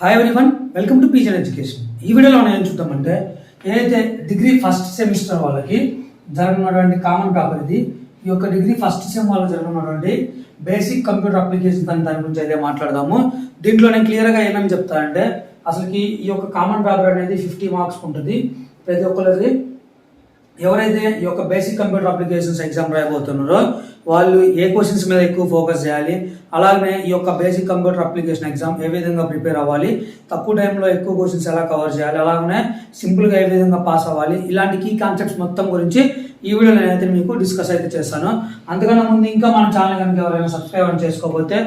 Hi everyone, welcome to pigeon education. ఈ వీడియోలో మనం ఏం చూద్దామంటే, ఏదైతే డిగ్రీ ఫస్ట్ సెమిస్టర్ వాళ్ళకి జరగనున్నటువంటి కామన్ పేపర్ ఇది. ఈ యొక్క డిగ్రీ ఫస్ట్ సెమ్ వాళ్ళకి జరగనున్నటువంటి బేసిక్ కంప్యూటర్ అప్లికేషన్స్ అని దాని గురించి అయితే మాట్లాడదాము. దీంట్లో నేను క్లియర్గా ఏమేమి చెప్తానంటే, అసలుకి ఈ యొక్క కామన్ పేపర్ అనేది 50 మార్క్స్ ఉంటుంది ప్రతి ఒక్కరికి. ఎవరైతే ఈ యొక్క బేసిక్ కంప్యూటర్ అప్లికేషన్స్ ఎగ్జామ్ రాయబోతున్నారో వాళ్ళు ఏ క్వశ్చన్స్ మీద ఎక్కువ ఫోకస్ చేయాలి, అలాగే ఈ యొక్క బేసిక్ కంప్యూటర్ అప్లికేషన్ ఎగ్జామ్ ఏ విధంగా ప్రిపేర్ అవ్వాలి, తక్కువ టైంలో ఎక్కువ క్వశ్చన్స్ ఎలా కవర్ చేయాలి, అలాగనే సింపుల్గా ఏ విధంగా పాస్ అవ్వాలి, ఇలాంటి కీ కాన్సెప్ట్స్ మొత్తం గురించి ఈ వీడియోలో నేనైతే మీకు డిస్కస్ అయితే చేస్తాను. అంతకన్నా ముందు ఇంకా మన ఛానల్ కనుక ఎవరైనా సబ్స్క్రైబ్ చేసుకోకపోతే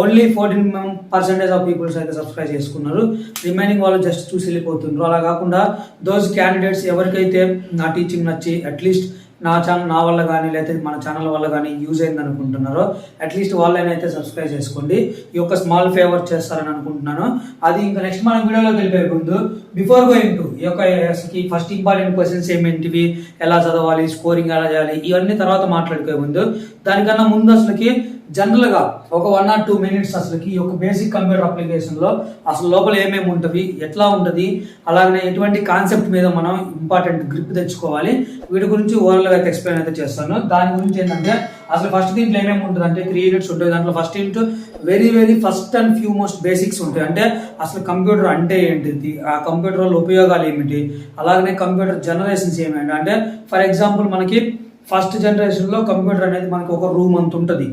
ఓన్లీ 14% ఆఫ్ పీపుల్స్ అయితే సబ్స్క్రైబ్ చేసుకున్నారు. రిమైనింగ్ వాళ్ళు జస్ట్ చూసి వెళ్ళిపోతున్నారు. అలా కాకుండా దోస్ క్యాండిడేట్స్ ఎవరికైతే నా టీచింగ్ నచ్చి అట్లీస్ట్ నా వల్ల కానీ లేకపోతే మన ఛానల్ వల్ల కానీ యూజ్ అయింది అనుకుంటున్నారో అట్లీస్ట్ వాళ్ళైతే సబ్స్క్రైబ్ చేసుకోండి. ఈ యొక్క స్మాల్ ఫేవర్ చేస్తారని అనుకుంటున్నాను. అది ఇంకా నెక్స్ట్ మనం వీడియోలోకి వెళ్ళిపోయే ముందు బిఫోర్ గోయింగ్ టు ఈ యొక్క ఫస్ట్ ఇంపార్టెంట్ క్వశ్చన్స్ ఏమేంటివి, ఎలా చదవాలి, స్కోరింగ్ ఎలా చేయాలి, ఇవన్నీ తర్వాత మాట్లాడుకోే ముందు దానికన్నా ముందు అసలుకి జనరల్గా ఒక 1 or 2 minutes అసలుకి ఈ యొక్క బేసిక్ కంప్యూటర్ అప్లికేషన్లో అసలు లోపల ఏమేమి ఉంటుంది, ఎట్లా ఉంటుంది, అలాగే ఎటువంటి కాన్సెప్ట్ మీద మనం ఇంపార్టెంట్ గ్రిప్ తెచ్చుకోవాలి, వీటి గురించి ఓవరాల్గా అయితే ఎక్స్ప్లెయిన్ అయితే చేస్తాను. దాని గురించి ఏంటంటే అసలు ఫస్ట్ దీంట్లో ఏమేమి ఉంటుంది అంటే 3 units ఉంటాయి. దాంట్లో first unit very first and few most basics ఉంటాయి. అంటే అసలు కంప్యూటర్ అంటే ఏంటిది, ఆ కంప్యూటర్ వల్ల ఉపయోగాలు ఏమిటి, అలాగనే కంప్యూటర్ జనరేషన్స్ ఏమేంటి. అంటే ఫర్ ఎగ్జాంపుల్ మనకి ఫస్ట్ జనరేషన్లో కంప్యూటర్ అనేది మనకి ఒక రూమ్ అంత ఉంటుంది.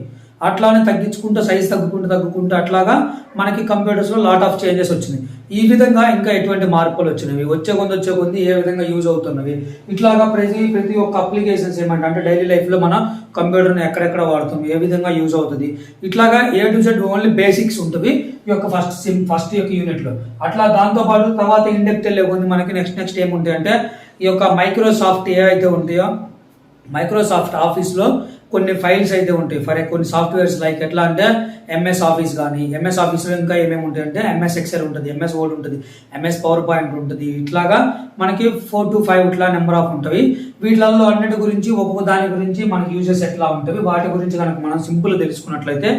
అట్లానే తగ్గించుకుంటూ సైజ్ తగ్గుకుంటూ అట్లాగా మనకి కంప్యూటర్స్లో లాట్ ఆఫ్ చేంజెస్ వచ్చినాయి. ఈ విధంగా ఇంకా ఎటువంటి మార్పులు వచ్చినవి, వచ్చే కొద్ది ఏ విధంగా యూజ్ అవుతున్నవి, ఇట్లాగా ప్రతి ఒక్క అప్లికేషన్స్ ఏమంటే డైలీ లైఫ్లో మన కంప్యూటర్ని ఎక్కడెక్కడ వాడుతాం, ఏ విధంగా యూజ్ అవుతుంది, ఇట్లాగా A to Z only basics ఉంటుంది ఈ యొక్క ఫస్ట్ యొక్క యూనిట్లో. అట్లా దాంతోపాటు తర్వాత ఇండెప్త్ వెళ్ళే కొద్ది మనకి నెక్స్ట్ ఏముంటాయి అంటే ఈ యొక్క మైక్రోసాఫ్ట్ ఏ అయితే ఉంటాయో మైక్రోసాఫ్ట్ ఆఫీస్లో కొన్ని ఫైల్స్ అయితే ఉంటాయి. కొన్ని సాఫ్ట్వేర్స్ లైక్ ఎట్లా అంటే MS ఆఫీస్ కానీ, MS ఆఫీస్లో ఇంకా ఏమేమి ఉంటాయి అంటే MS ఎక్సెల్ ఉంటుంది, MS వర్డ్ ఉంటుంది, MS పవర్ పాయింట్ ఉంటుంది. ఇట్లాగా మనకి 4 to 5 ఇట్లా నెంబర్ ఆఫ్ ఉంటాయి. వీటిలలో అన్నిటి గురించి ఒక్కొక్క దాని గురించి మనకి యూజెస్ ఎట్లా ఉంటాయి, వాటి గురించి కనుక మనం సింపుల్గా తెలుసుకున్నట్లయితే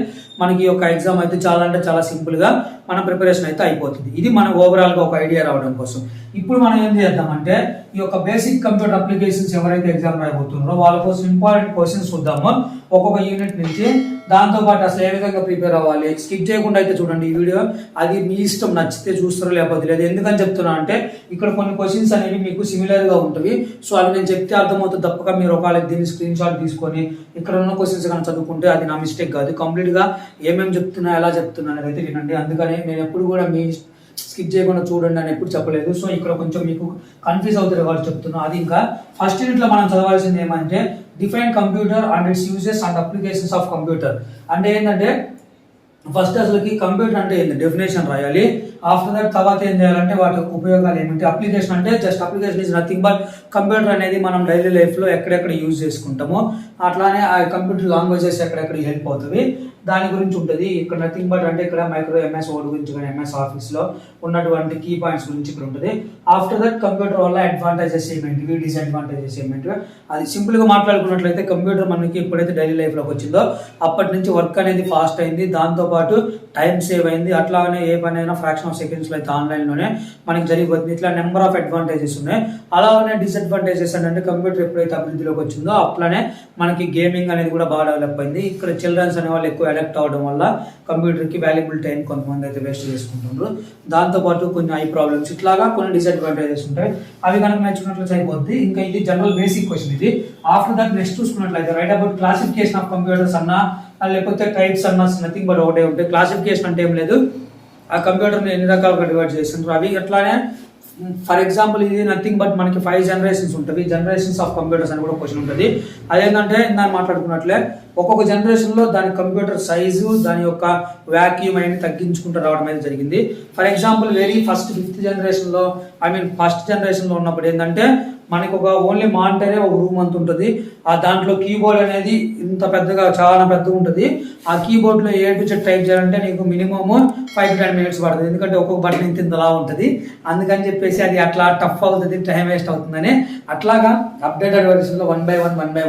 మనకి యొక్క ఎగ్జామ్ అయితే చాలా సింపుల్గా మన ప్రిపరేషన్ అయితే అయిపోతుంది. ఇది మన ఓవరాల్గా ఒక ఐడియా రావడం కోసం. ఇప్పుడు మనం ఏం చేద్దామంటే ఈ యొక్క బేసిక్ కంప్యూటర్ అప్లికేషన్స్ ఎవరైతే ఎగ్జామ్ రాయబోతున్నారో వాళ్ళ కోసం ఇంపార్టెంట్ క్వశ్చన్స్ చూద్దాము ఒక్కొక్క యూనిట్ నుంచి. దాంతోపాటు అసలు ఏ విధంగా ప్రిపేర్ అవ్వాలి, స్కిప్ చేయకుండా అయితే చూడండి ఈ వీడియో. అది మీ ఇష్టం, నచ్చితే చూస్తారో లేకపోతే లేదు. ఎందుకని చెప్తున్నా అంటే ఇక్కడ కొన్ని క్వశ్చన్స్ అనేవి మీకు సిమిలర్గా ఉంటుంది. సో అవి నేను చెప్తే అర్థమవుతుంది తప్పక మీరు ఒకవేళ దీన్ని స్క్రీన్ షాట్ తీసుకొని ఇక్కడ ఉన్న క్వశ్చన్స్ కానీ చదువుకుంటే అది నా మిస్టేక్ కాదు. కంప్లీట్గా ఏమేమి చెప్తున్నా ఎలా చెప్తున్నా అనేది అయితే వినండి. అందుకని నేను ఎప్పుడు కూడా మీ స్కిప్ చేయకుండా చూడండి అని ఎప్పుడు చెప్పలేదు. సో ఇక్కడ కొంచెం మీకు కన్ఫ్యూజ్ అవుతారు వాళ్ళు చెప్తున్నా. అది ఇంకా ఫస్ట్ యూనిట్లో మనం చదవాల్సింది ఏమంటే define computer and it's uses and applications of computer. అంటే ఏంటంటే ఫస్ట్ అసలుకి కంప్యూటర్ అంటే ఏంటి డెఫినేషన్ రాయాలి. ఆఫ్టర్ దట్ తర్వాత ఏం చేయాలంటే వాటి ఉపయోగాలు ఏమిటి. అప్లికేషన్ అంటే just application is nothing but computer అనేది మనం డైలీ లైఫ్లో ఎక్కడెక్కడ యూజ్ చేసుకుంటామో అట్లానే ఆ కంప్యూటర్ లాంగ్వేజెస్ ఎక్కడెక్కడ హెల్ప్ అవుతుంది దాని గురించి ఉంటుంది. ఇక్కడ నథింగ్ బట్ అంటే ఇక్కడ MS వర్డ్ గురించి కానీ MS ఆఫీస్లో ఉన్నటువంటి కీ పాయింట్స్ గురించి ఇక్కడ ఉంటుంది. ఆఫ్టర్ దట్ కంప్యూటర్ వల్ల అడ్వాంటేజెస్ ఏమేంటివి, డిసడ్వాంటేజెస్ ఏమేంటివి, అది సింపుల్గా మాట్లాడుకున్నట్లయితే కంప్యూటర్ మనకి ఎప్పుడైతే డైలీ లైఫ్లోకి వచ్చిందో అప్పటి నుంచి వర్క్ అనేది ఫాస్ట్ అయింది, దాంతోపాటు టైం సేవ్ అయింది. అట్లానే ఏ పనైనా ఫ్రాక్షన్ ఆఫ్ సెకండ్స్లో అయితే ఆన్లైన్లోనే మనకి జరిగిపోతుంది. ఇట్లా నెంబర్ ఆఫ్ అడ్వాంటేజెస్ ఉన్నాయి. అలానే డిసడ్వాంటేజెస్ అంటే కంప్యూటర్ ఎప్పుడైతే అభివృద్ధిలోకి వచ్చిందో అట్లానే మనకి గేమింగ్ అనేది కూడా బాగా డెవలప్ అయింది. ఇక్కడ చిల్డ్రన్స్ అనే వాళ్ళు ఎక్కువ అడాప్ట్ అవ్వడం వల్ల కంప్యూటర్కి వాల్యుబుల్ టైం కొంతమంది అయితే వేస్ట్ చేసుకుంటున్నారు. దాంతోపాటు కొన్ని ఐ ప్రాబ్లమ్స్ ఇట్లాగా కొన్ని డిసడ్వాంటేజెస్ ఉంటాయి. అవి కనుక నేర్చుకున్నట్లయితే అయిపోద్ది. ఇంకా ఇది జనరల్ బేసిక్ క్వశ్చన్ ఇది. ఆఫ్టర్ దట్ నెక్స్ట్ చూసుకున్నట్లయితే write about classification of computers అన్నా లేకపోతే టైప్స్ అన్నా నథింగ్ బట్ ఒకటే ఉంటాయి. క్లాసిఫికేషన్ అంటే ఏం లేదు, ఆ కంప్యూటర్ని ఎన్ని రకాలుగా డివైడ్ చేస్తుంటారు అవి. అట్లానే ఫర్ ఎగ్జాంపుల్ ఇది నథింగ్ బట్ మనకి 5 generations ఉంటుంది. జనరేషన్స్ ఆఫ్ కంప్యూటర్స్ అని కూడా క్వశ్చన్ ఉంటుంది. అదేంటంటే దాన్ని మాట్లాడుకున్నట్లే ఒక్కొక్క జనరేషన్లో దాని కంప్యూటర్ సైజు దాని యొక్క వ్యాక్యూమ్ అనేది తగ్గించుకుంటూ రావడం అనేది జరిగింది. ఫర్ ఎగ్జాంపుల్ ఫస్ట్ జనరేషన్లో ఉన్నప్పుడు ఏంటంటే మనకి ఒక ఓన్లీ మానిటరే ఒక రూమ్ అంత ఉంటుంది. ఆ దాంట్లో కీబోర్డ్ అనేది ఇంత పెద్దగా చాలా పెద్దగా ఉంటుంది. ఆ కీబోర్డ్లో ఏ టు జెడ్ టైప్ చేయాలంటే నీకు మినిమమ్ 5 to 10 minutes పడుతుంది. ఎందుకంటే ఒక్కొక్క బటన్ ఇంతలా ఉంటుంది. అందుకని చెప్పేసి అది అట్లా టఫ్ అవుతుంది, టైం వేస్ట్ అవుతుందని అట్లాగా అప్డేటెడ్ వర్షన్లో 1 by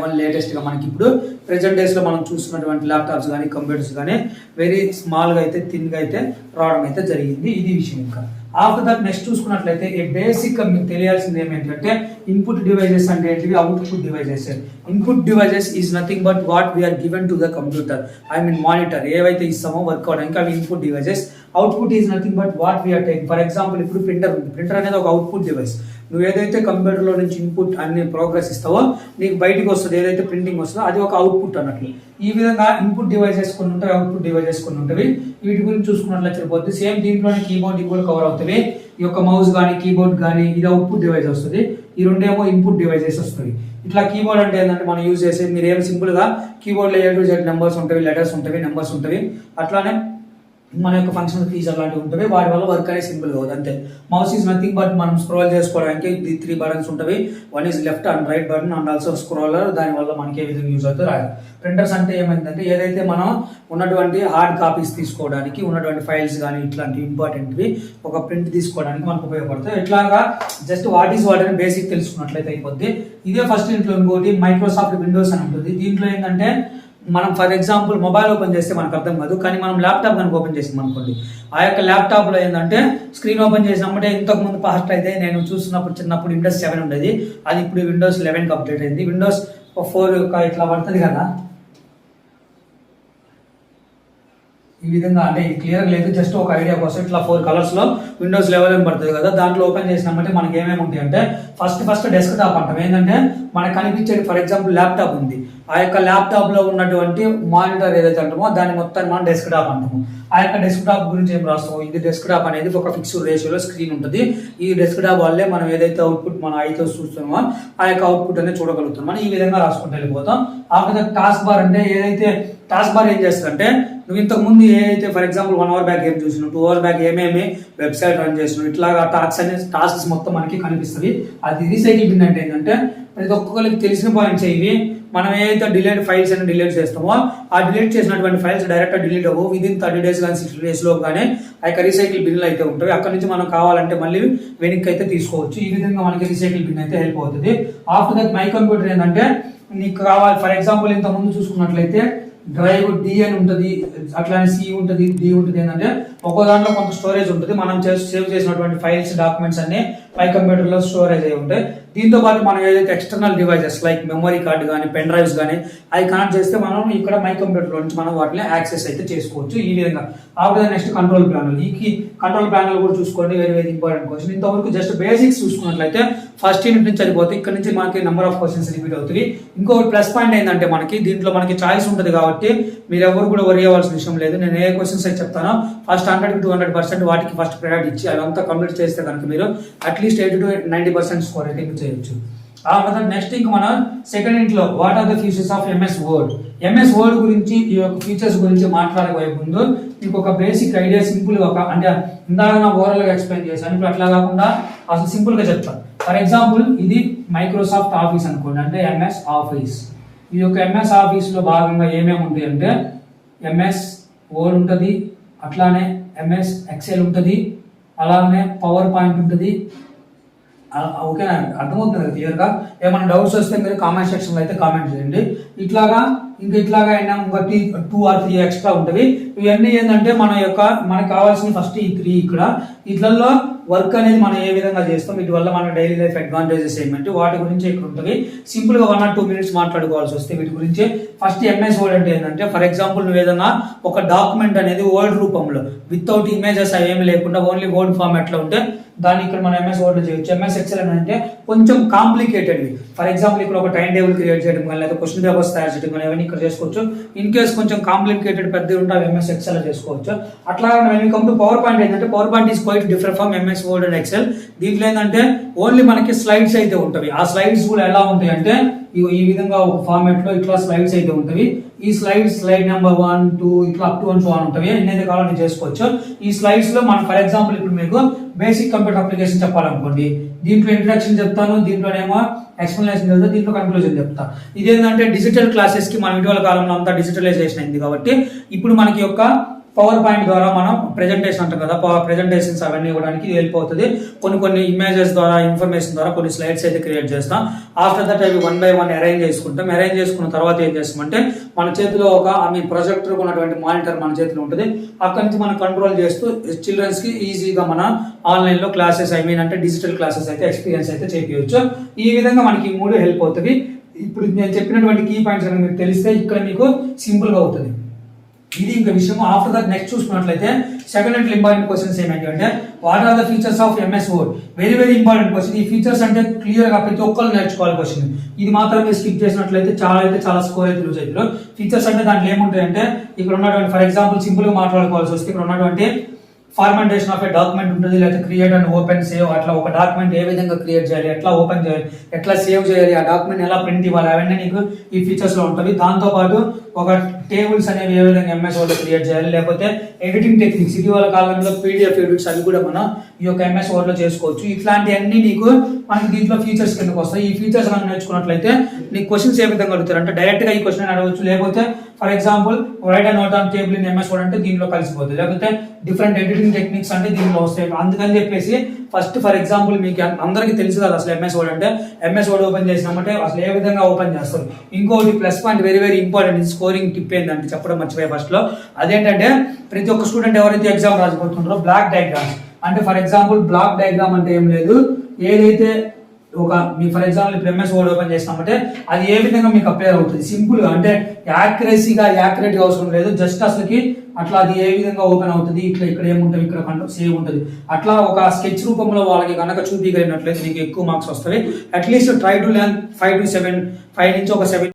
1 లేటెస్ట్గా మనకి ఇప్పుడు ప్రెజెంట్ డేస్లో మనం చూస్తున్నటువంటి ల్యాప్టాప్స్ కానీ కంప్యూటర్స్ కానీ వెరీ స్మాల్గా అయితే థిన్గా అయితే రావడం అయితే జరిగింది. ఇది విషయం. ఇంకా ఆఫ్టర్ దట్ నెక్స్ట్ చూసుకున్నట్లయితే ఈ బేసిక్ మీకు తెలియాల్సింది ఏమేంటంటే ఇన్పుట్ డివైజెస్ అంటే ఏంటివి, output devices. Input devices is nothing but what we are given to the computer, monitor ఏవైతే ఇస్తామో వర్క్ అవడానికి అవి input devices. Output is nothing but what we are taking. For example ఇప్పుడు ప్రింటర్ ఉంది. ప్రింటర్ అనేది ఒక అవుట్పుట్ డివైస్. నువ్వు ఏదైతే కంప్యూటర్లో నుంచి ఇన్పుట్ అన్ని ప్రోగ్రెస్ ఇస్తావో నీకు బయటికి వస్తుంది, ఏదైతే ప్రింటింగ్ వస్తుందో అది ఒక అవుట్పుట్ అన్నట్లు. ఈ విధంగా ఇన్పుట్ డివైజెస్ కొన్ని ఉంటాయి, అవుట్పుట్ డివైజెస్ కొన్ని ఉంటాయి. వీటి గురించి చూసుకున్నట్లయితే సరిపోతుంది. సేమ్ దీంట్లోనే కీబోర్డ్ కూడా కవర్ అవుతుంది. ఈ యొక్క మౌస్ కానీ కీబోర్డ్ కానీ ఇది అవుట్పుట్ డివైస్ వస్తుంది. ఈ రెండేమో ఇన్పుట్ డివైజెస్ వస్తుంది. ఇట్లా కీబోర్డ్ అంటే ఏంటంటే మనం యూజ్ చేసే మీరు ఏం సింపుల్గా కీబోర్డ్లో A to Z నెంబర్స్ ఉంటాయి, లెటర్స్ ఉంటాయి, నెంబర్స్ ఉంటాయి. అట్లానే మన యొక్క ఫంక్షనల్ కీస్ అలాంటివి ఉంటాయి. వాటి వల్ల వర్క్ అనేది సింపుల్ అవుతుంది అంతే. మౌస్ ఈజ్ నథింగ్ బట్ మనం స్క్రోల్ చేసుకోవడానికి 3 buttons ఉంటాయి. One is left and right button and also scroller. దానివల్ల మనకి ఏ విధంగా యూజ్ అవుతుంది రాదు. ప్రింటర్స్ అంటే ఏమైందంటే ఏదైతే మనం ఉన్నటువంటి హార్డ్ కాపీస్ తీసుకోవడానికి ఉన్నటువంటి ఫైల్స్ కానీ ఇట్లాంటివి ఇంపార్టెంట్వి ఒక ప్రింట్ తీసుకోవడానికి మనకు ఉపయోగపడుతుంది. ఇట్లాగా జస్ట్ వాట్ ఈస్ వాట్ అని బేసిక్ తెలుసుకున్నట్లయితే అయిపోద్ది. ఇదే ఫస్ట్ ఇంట్లో ఇంకోటి మైక్రోసాఫ్ట్ విండోస్ అని ఉంటుంది. దీంట్లో ఏంటంటే మనం ఫర్ ఎగ్జాంపుల్ మొబైల్ ఓపెన్ చేస్తే మనకు అర్థం కాదు, కానీ మనం ల్యాప్టాప్ కనుక ఓపెన్ చేసాం అనుకోండి, ఆ యొక్క ల్యాప్టాప్లో ఏంటంటే స్క్రీన్ ఓపెన్ చేసినప్పుడే ఇంతకుముందు ఫాస్ట్ అయితే నేను చూస్తున్నప్పుడు చిన్నప్పుడు Windows 7 ఉండేది, అది ఇప్పుడు Windows 11కి అప్డేట్ అయింది. Windows 4 ఇట్లా పడుతుంది కదా ఈ విధంగా. అంటే ఇది క్లియర్ లేదు, జస్ట్ ఒక ఐడియా కోసం ఇట్లా 4 కలర్స్ లో Windows 11 పడుతుంది కదా. దాంట్లో ఓపెన్ చేసినామంటే మనకి ఏమేమి ఉంటాయి అంటే ఫస్ట్ డెస్క్ టాప్ అంటాం. ఏంటంటే మనకు కనిపించేది ఫర్ ఎగ్జాంపుల్ ల్యాప్టాప్ ఉంది, ఆ యొక్క ల్యాప్టాప్ లో ఉన్నటువంటి మానిటర్ ఏదైతే అంటామో దాని మొత్తాన్ని మనం డెస్క్ టాప్ అంటాము. ఆ యొక్క డెస్క్ టాప్ గురించి ఏం రాస్తాము, ఇది డెస్క్ టాప్ అనేది ఒక ఫిక్స్డ్ రేషియోలో స్క్రీన్ ఉంటుంది. ఈ డెస్క్ టాప్ వల్లే మనం ఏదైతే అవుట్పుట్ మనం ఐతో చూస్తున్నామో ఆ యొక్క అవుట్పుట్ అనేది చూడగలుగుతాం. మనం ఈ విధంగా రాసుకుంటూ వెళ్ళిపోతాం. ఆఫ్టర్ టాస్క్ బార్ అంటే ఏదైతే టాస్క్ బార్ ఏం చేస్తుందంటే నువ్వు ఇంతకు ముందు ఏదైతే ఫర్ ఎగ్జాంపుల్ 1 hour బ్యాక్ ఏం చూసినావు, 2 hours బ్యాక్ ఏమేమి వెబ్సైట్ రన్ చేసినావు, ఇట్లాగా టాస్క్స్ మొత్తం మనకి కనిపిస్తుంది. అది రీసైకిల్ బిన్ అంటే ఏంటంటే ప్రతి ఒక్కరికి తెలిసిన పాయింట్స్ ఇవి. మనం ఏదైతే డిలీట్ ఫైల్స్ అని డిలీట్ చేస్తామో ఆ డిలీట్ చేసినటువంటి ఫైల్స్ డైరెక్ట్గా డిలీట్ అవ్వవు. విదిన్ 30 days కానీ 60 days లో కానీ ఆ యొక్క రీసైకిల్ బిన్లు అయితే ఉంటాయి. అక్కడ నుంచి మనం కావాలంటే మళ్ళీ వెనక్కి అయితే తీసుకోవచ్చు. ఈ విధంగా మనకి రీసైకిల్ బిన్ అయితే హెల్ప్ అవుతుంది. ఆఫ్టర్ దట్ మై కంప్యూటర్ ఏంటంటే నీకు కావాలి ఫర్ ఎగ్జాంపుల్ ఇంత ముందు చూసుకున్నట్లయితే డ్రైవ్ డి అని ఉంటుంది, అట్లానే సి ఉంటుంది, డి ఉంటుంది. ఏంటంటే ఒక్కో దాంట్లో కొంత స్టోరేజ్ ఉంటుంది. మనం సేవ్ చేసినటువంటి ఫైల్స్ డాక్యుమెంట్స్ అన్ని మై కంప్యూటర్లో స్టోరేజ్ అయి ఉంటాయి. దీంతో పాటు మనం ఏదైతే external devices like memory card కానీ పెన్ డ్రైవ్స్ కానీ అవి కనెక్ట్ చేస్తే మనం ఇక్కడ మై కంప్యూటర్లో నుంచి మనం వాటిని యాక్సెస్ అయితే చేసుకోవచ్చు. ఈ విధంగా ఆఫ్టర్ నెక్స్ట్ కంట్రోల్ ప్యానల్. ఈ కంట్రోల్ ప్యానల్ కూడా చూసుకోండి, వెరీ ఇంపార్టెంట్ క్వశ్చన్. ఇంతవరకు జస్ట్ బేసిక్స్ చూసుకున్నట్లయితే ఫస్ట్ యూనిట్ నుంచి సరిపోతుంది. ఇక్కడ నుంచి మనకి నెంబర్ ఆఫ్ క్వశ్చన్స్ రిపీట్ అవుతుంది. ఇంకొకటి ప్లస్ పాయింట్ ఏంటంటే మనకి దీంట్లో మనకి చాయిస్ ఉంటుంది కాబట్టి మీరు ఎవరు కూడా వరి అవ్వాల్సిన విషయం లేదు. నేను ఏ క్వశ్చన్స్ అయితే చెప్తానో ఫస్ట్ 100 to 200% వాటికి ఫస్ట్ ప్రయారిటీ ఇచ్చి అదంతా కంప్లీట్ చేస్తే కనుక మీరు అట్లీస్ట్ 80 to 90% స్కోర్ అయితే చేయొచ్చు. ఆ తర్వాత నెక్స్ట్ ఇంక మనం సెకండ్ ఇంట్లో what are the features of MS Word. MS Word గురించి ఈ యొక్క ఫీచర్స్ గురించి మాట్లాడబోయే ముందు మీకు ఒక బేసిక్ ఐడియా సింపుల్ గా అంటే ఇందాక నా ఓవరాల్ గా ఎక్స్ప్లెయిన్ చేశాను, ఇప్పుడు అట్లా కాకుండా అసలు సింపుల్ గా చెప్తాను. ఫర్ ఎగ్జాంపుల్ ఇది మైక్రోసాఫ్ట్ ఆఫీస్ అనుకోండి, అంటే MS ఆఫీస్. ఈ యొక్క MS ఆఫీస్ లో భాగంగా ఏమేమి ఉంటాయి అంటే MS వర్డ్ ఉంటుంది, అట్లానే MS ఎక్సెల్ ఉంటుంది, అలానే పవర్ పాయింట్ ఉంటుంది. ఓకేనా, అర్థమవుతుంది కదా క్లియర్గా. ఏమైనా డౌట్స్ వస్తే మీరు కామెంట్ సెక్షన్లో అయితే కామెంట్ చేయండి. ఇట్లాగా ఇట్లాగా అయినా ఇంకా 2 or 3 ఎక్స్ట్రా ఉంటుంది. ఇవన్నీ ఏంటంటే మనకు కావాల్సిన ఫస్ట్ ఈ 3 ఇక్కడ ఇట్లలో వర్క్ అనేది మనం ఏ విధంగా చేస్తాం, వీటి వల్ల మన డైలీ లైఫ్ అడ్వాంటేజెస్ ఏమంటే వాటి గురించి ఇక్కడ ఉంటుంది. సింపుల్ గా 1 or 2 minutes మాట్లాడుకోవాల్సి వస్తే వీటి గురించి. ఫస్ట్ MS వర్డ్ అంటే ఏంటంటే ఫర్ ఎగ్జాంపుల్ నువ్వు ఏదైనా ఒక డాక్యుమెంట్ అనేది వర్డ్ రూపంలో వితౌట్ ఇమేజెస్ అవేమి లేకుండా ఓన్లీ వర్డ్ ఫార్మాట్ లో ఉంటే దాన్ని ఇక్కడ మనం MS వర్డ్ లో చేయొచ్చు. MS ఎక్సెల్ అంటే కొంచెం కాంప్లికేటెడ్. ఫర్ ఎగ్జాంపుల్ ఇక్కడ ఒక టైం టేబుల్ క్రియేట్ చేయడం కానీ లేదా క్వశ్చన్ పేపర్స్ తయారు చేయడం కానీ అవన్నీ ఇక్కడ చేసుకోవచ్చు. ఇన్ కేస్ కొంచెం కాంప్లికేటెడ్ పెద్ద ఉంటే MS ఎక్సెల్ చేసుకోవచ్చు. అట్లా కమ్ టు పవర్ పాయింట్ ఏంటంటే PowerPoint is quite different from MS Word and Excel. దీంట్లో ఏంటంటే ఓన్లీ మనకి స్లైడ్స్ అయితే ఉంటాయి. ఆ స్లైడ్స్ కూడా ఎలా ఉంటాయి అంటే ఈ విధంగా ఒక ఫార్మాట్ లో ఇట్లా స్లైడ్స్ అయితే ఉంటాయి. ఈ స్లైడ్ నెంబర్ 1, 2 ఇట్లా అప్ టు 1 సో ఉంటాయి. ఎన్నైతే కావాలో చేసుకోవచ్చు. ఈ స్లైడ్స్ లో మనం ఫర్ ఎగ్జాంపుల్ ఇప్పుడు మీకు బేసిక్ కంప్యూటర్ అప్లికేషన్ చెప్పాలనుకోండి, దీంట్లో ఇంట్రడక్షన్ చెప్తాను, దీంట్లోనేమో ఎక్స్ప్లెనేషన్ చెప్తాను, దీంట్లో కన్క్లూజన్ చెప్తా. ఇదేంటంటే డిజిటల్ క్లాసెస్ కి మన ఇటీవల కాలంలో అంతా డిజిటలైజేషన్ అయింది కాబట్టి ఇప్పుడు మనకి యొక్క పవర్ పాయింట్ ద్వారా మనం ప్రెజెంటేషన్ అంటాం కదా, ప్రెజెంటేషన్స్ అవన్నీ ఇవ్వడానికి హెల్ప్ అవుతుంది. కొన్ని ఇమేజెస్ ద్వారా ఇన్ఫర్మేషన్ ద్వారా కొన్ని స్లైడ్స్ అయితే క్రియేట్ చేస్తాం. ఆఫ్టర్ దట్ అవి 1 by 1 అరేంజ్ చేసుకుంటాం. అరేంజ్ చేసుకున్న తర్వాత ఏం చేస్తామంటే మన చేతిలో ఒక ప్రొజెక్టర్ ఉన్నటువంటి మానిటర్ మన చేతిలో ఉంటుంది. అక్కడి నుంచి మనం కంట్రోల్ చేస్తూ చిల్డ్రన్స్ కి ఈజీగా మన ఆన్లైన్ లో క్లాసెస్ అంటే డిజిటల్ క్లాసెస్ అయితే ఎక్స్పీరియన్స్ అయితే చేయవచ్చు. ఈ విధంగా మనకి 3 హెల్ప్ అవుతుంది. ఇప్పుడు నేను చెప్పినటువంటి కీ పాయింట్స్ అనేవి మీకు తెలిస్తే ఇక్కడ మీకు సింపుల్ గా అవుతుంది. ఇది ఇంకా విషయం. ఆఫ్టర్ దట్ నెక్స్ట్ చూసుకున్నట్లయితే సెకండ్ అండ్ ఇంపార్టెంట్ క్వశ్చన్స్ ఏమిటి అంటే what are the features of MS Word. Very important question. ఈ ఫీచర్స్ అంటే క్లియర్ గా ప్రతి ఒక్కరు నేర్చుకోవాలి క్వశ్చన్. ఇది మాత్రం మీరు స్కిప్ చేసినట్లయితే చాలా స్కోర్ అయితే లూజ్ అవుతారు. ఫీచర్స్ అంటే దాంట్లో ఏముంటాయంటే ఇక్కడ ఉన్నటువంటి ఫర్ ఎగ్జాంపుల్ సింపుల్ గా మాట్లాడుకోవాల్సి వస్తే ఇక్కడ ఉన్నటువంటి ఫార్మెంటేషన్ ఆఫ్ ఏ డాక్యుమెంట్ ఉంటుంది, లేకపోతే క్రియేట్ అండ్ ఓపెన్ సేవ్. అట్లా ఒక డాక్యుమెంట్ ఏ విధంగా క్రియేట్ చేయాలి, ఎట్లా ఓపెన్ చేయాలి, ఎట్లా సేవ్ చేయాలి, ఆ డాక్యుమెంట్ ఎలా ప్రింట్ ఇవ్వాలి, అవన్నీ నీకు ఈ ఫీచర్స్ లో ఉంటుంది. దాంతో పాటు ఒక టేబుల్స్ అనేవి ఏ విధంగా MS Word లో క్రియేట్ చేయాలి, లేకపోతే ఎడిటింగ్ టెక్నిక్స్ ఇటీవల కాలంలో PDF ఎడిట్స్ అవి కూడా మనం ఈ యొక్క MS Word లో చేసుకోవచ్చు. ఇట్లాంటివన్నీ నీకు మనకి దీంట్లో ఫీచర్స్ కిందకు వస్తాయి. ఈ ఫీచర్స్ మనం నేర్చుకున్నట్లయితే నీకు క్వశ్చన్స్ ఏ విధంగా అడుగుతారు అంటే డైరెక్ట్ గా ఈ క్వశ్చన్ అడగవచ్చు, లేకపోతే for example right and note on table in MS Word అంటే దీంట్లో కలిసిపోతుంది, లేకపోతే డిఫరెంట్ ఎడిటింగ్ టెక్నిక్స్ అంటే దీంట్లో వస్తాయి. అందుకని చెప్పేసి ఫస్ట్ ఫర్ ఎగ్జాంపుల్ మీకు అందరికీ తెలుసు కదా అసలు MS Word అంటే MS Word ఓపెన్ చేసినామంటే అసలు ఏ విధంగా ఓపెన్ చేస్తారు. ఇంకోటి plus point very important scoring tip ఏంటంటే చెప్పడం మర్చిపోయే ఫస్ట్ లో, అదేంటంటే ప్రతి ఒక్క స్టూడెంట్ ఎవరైతే ఎగ్జామ్ రాసిపోతుంటారో బ్లాక్ డయాగ్రామ్స్ అంటే ఫర్ ఎగ్జాంపుల్ బ్లాక్ డయాగ్రామ్ అంటే ఏం లేదు, ఏదైతే మీ ఫర్ ఎగ్జాంపుల్ ఇప్పుడు MS Word ఓపెన్ చేస్తామంటే అది ఏ విధంగా మీకు అపేర్ అవుతుంది సింపుల్ గా, అంటే యాక్యురేట్ గా అవసరం లేదు, జస్ట్ అసలుకి అట్లా అది ఏ విధంగా ఓపెన్ అవుతుంది, ఇట్లా ఇక్కడ ఏముంటుంది, ఇక్కడ సేవ్ ఉంటుంది. అట్లా ఒక స్కెచ్ రూపంలో వాళ్ళకి కనుక చూపించగలిగినట్లయితే నీకు ఎక్కువ మార్క్స్ వస్తాయి. అట్లీస్ట్ ట్రై టు లెర్న్ 5 నుంచి ఒక 7